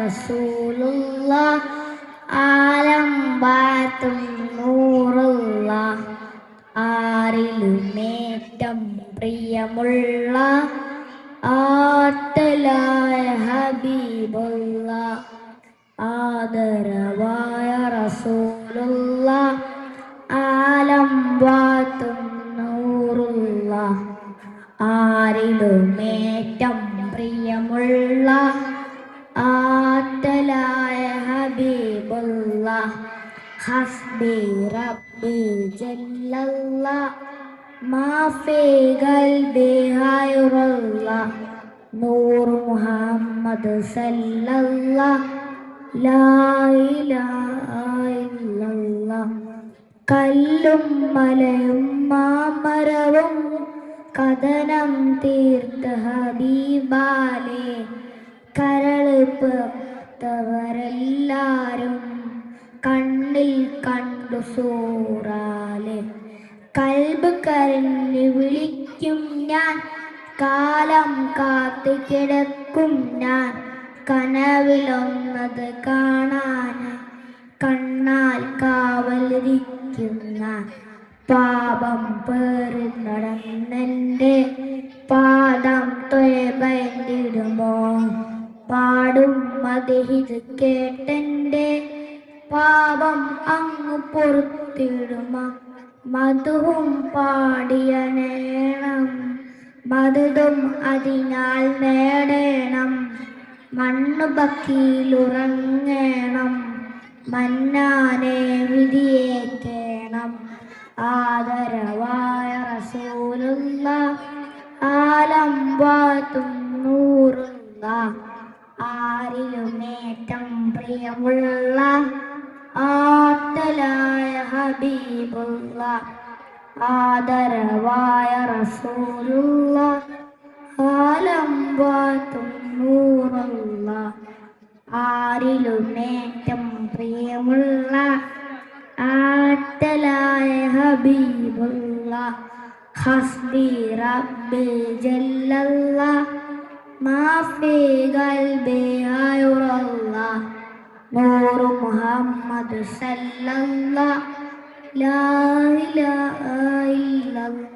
റസൂലുള്ള ആലം ബാത്തും നൂറുള്ള ആരിലുമേറ്റം പ്രിയമുള്ള ആറ്റലായ ഹബീബുള്ള ആദരവായ റസൂലുള്ള ആലം ബാത്തും നൂറുള്ള ആരിലുമേറ്റം പ്രിയമുള്ള ആറ്റലായ ഹബീബുള്ള ഹസ്ബി റബ്ബി ജല്ലല്ല മാഫി ഖൽബി ഹൈറുള്ള നൂർ മുഹമ്മദ് സല്ലല്ലാഹ് ലാ ഇലാഹ ഇല്ലല്ലാഹ് കല്ലും മലയും മാമരവും കഥനം തീർത്ത ഹബീബാലേ കരള് പേർത്തവരെല്ലാരും കണ്ണിൽ കണ്ടു സൂറാലെ കൽബ് കരഞ്ഞു വിളിക്കും ഞാൻ കാലം കാത്തു കിടക്കും ഞാൻ കനവിലൊന്നത് കാണാൻ കണ്ണാൽ കാവലിരിക്കുന്ന പാപം പേറി നടന്നെൻ്റെ പാദം തൊയബൈണ്ടിടുമോ പാടും മദിഹിത് കേട്ടെൻ്റെ പാപം അങ്ങ് പൊറുത്തിടുമോ മധുവും പാടിയ നേണം മധുതും അതിനാൽ നേടേണം മണ്ണു ബക്കിയിലുറങ്ങേണം മന്നാനെ വിധിയേറ്റേണം ആദരവായ റസൂലുള്ള ആലം വാത്തും നൂറുള്ള ആരിലുമേറ്റം പ്രിയമുള്ള ആറ്റലായ ഹബീബുള്ള ആദരവായ റസൂലുള്ള ആലം വാത്തും നൂറുള്ള ആരിലുമേറ്റം പ്രിയമുള്ള ആറ്റലായ ഹബീബുള്ള ഹസ്ബി റബ്ബി ജല്ലല്ല മാഫി ഖൽബി ഹൈറുള്ള നൂർ മുഹമ്മദ് സല്ലല്ലാഹ് ലാ ഇലാഹ ഇല്ലല്ലാഹ്